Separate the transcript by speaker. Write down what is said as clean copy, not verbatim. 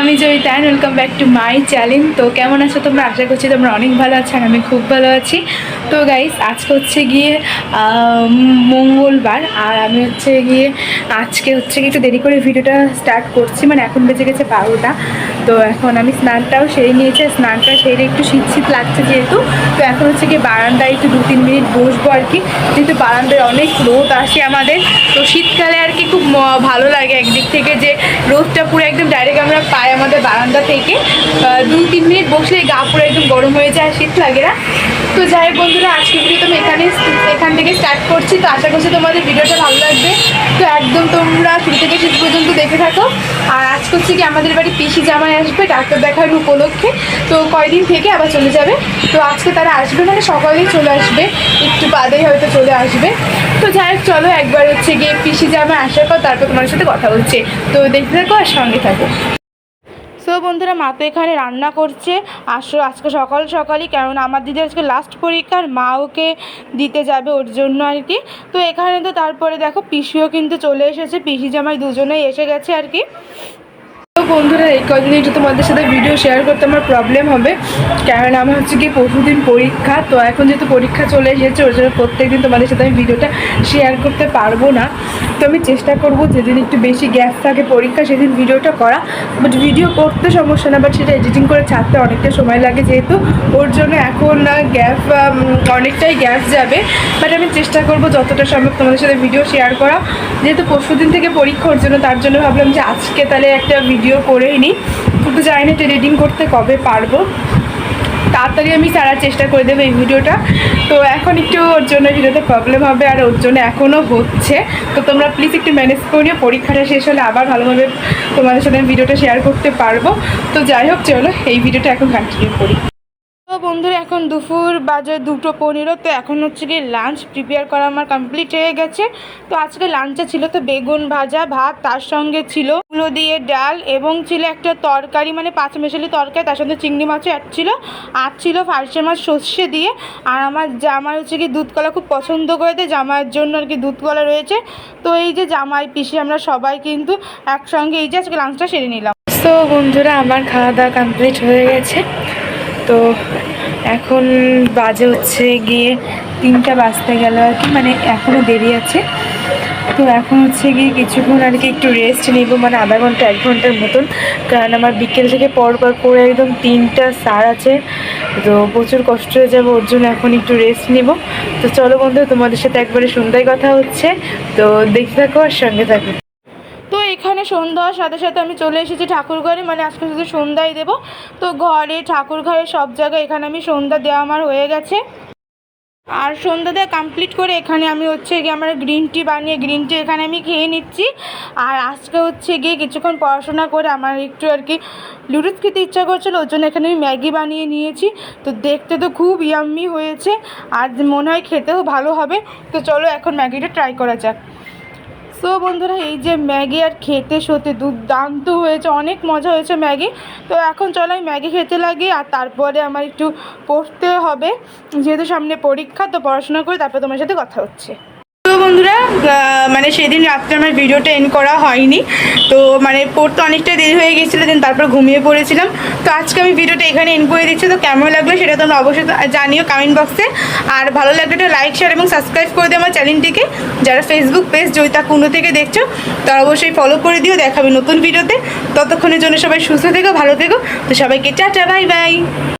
Speaker 1: আমি Joyita and welcome back to my channel. তো কেমন আছো তোমরা? আশা করছি তোমরা অনেক ভালো আছো আর আমি খুব ভালো আছি। তো গাইস, আজকে হচ্ছে গিয়ে মঙ্গলবার, আর আমি আজকে একটু দেরি করে ভিডিওটা স্টার্ট করছি। মানে এখন বেজে গেছে 12টা। তো এখন আমি স্নানটাও সেরে নিয়েছি, স্নানটা সেরে একটু শীত লাগছে যেহেতু। তো এখন হচ্ছে গিয়ে বারান্দায় একটু 2-3 মিনিট বসবো আর কি, যেহেতু বারান্দায় অনেক রোদ আসে আমাদের। তো শীতকালে আর কি খুব ভালো লাগে একদিক থেকে যে রোদটা পুরো একদম ডাইরেক্ট আমরা পাই আমাদের বারান্দা থেকে। 2-3 মিনিট বসলে গা পুরো একদম গরম হয়ে যায়, শীত লাগে না। তো যাই হোক বন্ধুরা, আজকে ভিডিও আমি এখান থেকে স্টার্ট করছি। তো আশা করছি তোমাদের ভিডিওটা ভালো লাগবে। তো একদম তোমরা শুরু থেকে শেষ পর্যন্ত দেখে থাকো। আর আজকে হচ্ছে কি আমাদের বাড়ি পিসি জামাই আসবে ডাক্তার দেখানোর উপলক্ষে। তো কয়দিন থেকে আবার চলে যাবে। তো আজকে তারা আসবে, মানে সকালেই চলে আসবে, একটু বাদেই হয়তো চলে আসবে। তো যাই হোক, চলো একবার হচ্ছে গিয়ে পিসি জামাই আসার পর তারপর তোমাদের সাথে কথা হচ্ছে। তো দেখতে থাকো আর সঙ্গে থাকো। সো বন্ধুরা, মা তো এখানে রান্না করছে আজকে সকালই, কেননা আমার দিদি আজকে লাস্ট পরীক্ষার, মা ওকে দিতে যাবে ওর জন্য আর কি। তো এখানে তো তারপরে দেখো পিসিও কিন্তু চলে এসেছে, পিসি জামাই দুজনেই এসে গেছে আর কি। তো বন্ধুরা, এই কদিন একটু তোমাদের সাথে ভিডিও শেয়ার করতে আমার প্রবলেম হবে, কারণ আমার হচ্ছে কি পরশুদিন পরীক্ষা। তো এখন যেহেতু পরীক্ষা চলে এসেছে, ওই জন্য প্রত্যেকদিন তোমাদের সাথে আমি ভিডিওটা শেয়ার করতে পারবো না। তো আমি চেষ্টা করবো যেদিন একটু বেশি গ্যাপ থাকে পরীক্ষা সেদিন ভিডিওটা করা। বাট ভিডিও করতে সমস্যা না, বাট সেটা এডিটিং করে ছাড়তে অনেকটা সময় লাগে যেহেতু, ওর জন্য এখন অনেকটাই গ্যাপ যাবে। বাট আমি চেষ্টা করবো যতটা সম্ভব তোমাদের সাথে ভিডিও শেয়ার করা। যেহেতু পরশুদিন থেকে পরীক্ষা, ওর জন্য তার জন্য ভাবলাম যে আজকে তাহলে একটা ভিডিও করেই নিই। কিন্তু জানি না এটা এডিটিং করতে কবে পারবো, তাড়াতাড়ি আমি সারার চেষ্টা করে দেবো এই ভিডিওটা। তো এখন একটু ওর জন্য ভিডিওতে প্রবলেম হবে, আর ওর জন্য এখনও হচ্ছে। তো তোমরা প্লিজ একটু ম্যানেজ করে নিও, পরীক্ষাটা শেষ হলে আবার ভালোভাবে তোমাদের সাথে আমি ভিডিওটা শেয়ার করতে পারবো। তো যাই হোক, চলো এই ভিডিওটা এখন কন্টিনিউ করি। তো বন্ধুরা, এখন দুপুর বাজে 2:15। তো এখন হচ্ছে কি লাঞ্চ প্রিপেয়ার করা আমার কমপ্লিট হয়ে গেছে। তো আজকে লাঞ্চে ছিল তো বেগুন ভাজা, ভাত, তার সঙ্গে ছিল মূলো দিয়ে ডাল, এবং ছিল একটা তরকারি, মানে 5 মেশালি তরকারি, তার সঙ্গে চিংড়ি মাছও অ্যাড ছিল, আর ছিল ফার্সে মাছ সর্ষে দিয়ে। আর আমার জামাই হচ্ছে কি দুধ কলা খুব পছন্দ করে দেয়, জামাইয়ের জন্য আর কি দুধ কলা রয়েছে। তো এই যে জামাই পিসি আমরা সবাই কিন্তু একসঙ্গে এই যে আজকে লাঞ্চটা সেরে নিলাম। তো বন্ধুরা, আমার খাওয়া দাওয়া কমপ্লিট হয়ে গেছে। তো এখন বাজে হচ্ছে গিয়ে 3টা বাজতে গেল আর কি, মানে এখনও দেরি আছে। তো এখন হচ্ছে গিয়ে কিছুক্ষণ আর কি একটু রেস্ট নেব, মানে আধা ঘন্টা 1 ঘন্টার মতন, কারণ আমার বিকেল থেকে পর করে একদম 3টা সার আছে। তো প্রচুর কষ্ট হয়ে যাবে, ওর জন্য এখন একটু রেস্ট নেব। তো চলো বন্ধু, তোমাদের সাথে একবারে সন্ধ্যায় কথা হচ্ছে। তো দেখতে থাকো আর সঙ্গে থাকো। তো এখানে সন্ধ্যা হওয়ার সাথে সাথে আমি চলে এসেছি ঠাকুর ঘরে, মানে আজকে শুধু সন্ধ্যাই দেবো। তো ঘরে, ঠাকুর ঘরে, সব জায়গায় এখানে আমি সন্ধ্যা দেওয়া আমার হয়ে গেছে। আর সন্ধ্যা দেওয়া কমপ্লিট করে এখানে আমি হচ্ছে গিয়ে আমার গ্রিন টি বানিয়ে গ্রিন টি এখানে আমি খেয়ে নিচ্ছি। আর আজকে হচ্ছে গিয়ে কিছুক্ষণ পড়াশোনা করে আমার একটু আর কি লুডুস খেতে ইচ্ছা করছিলো, ওর জন্য এখানে আমি ম্যাগি বানিয়ে নিয়েছি। তো দেখতে তো খুব ইয়াম্মি হয়েছে, আর মনে হয় খেতেও ভালো হবে। তো চলো এখন ম্যাগিটা ট্রাই করা যাক। সো বন্ধুরা, এই যে ম্যাগি, আর খেতে সত্যি দুর্দান্ত হয়েছে, অনেক মজা হয়েছে ম্যাগি। তো এখন চলো আমি ম্যাগি খেতে লাগি, আর তারপরে আমার একটু পড়তে হবে যেহেতু সামনে পরীক্ষা। তো পড়াশোনা করে তারপর তোমার সাথে কথা হচ্ছে। তো বন্ধুরা, মানে সেদিন রাত্রে আমার ভিডিওটা এন্ড করা হয়নি, তো মানে পড়তে অনেকটা দেরি হয়ে গেছিলো, দেন তারপর ঘুমিয়ে পড়েছিলাম। তো আজকে আমি ভিডিওটা এখানে এন্ড করে দিচ্ছি। তো কেমন লাগলো সেটা তোমরা অবশ্যই জানিও কমেন্ট বক্সে। আর ভালো লাগলে একটা লাইক, শেয়ার এবং সাবস্ক্রাইব করে দিও আমার চ্যানেলটিকে। যারা ফেসবুক পেজ জয়িতা কুন্ডু থেকে দেখছো তারা অবশ্যই ফলো করে দিও। দেখাবে নতুন ভিডিওতে। ততক্ষণের জন্য সবাই সুস্থ থেকো, ভালো থেকো। তো সবাইকে টাটা, বাই বাই।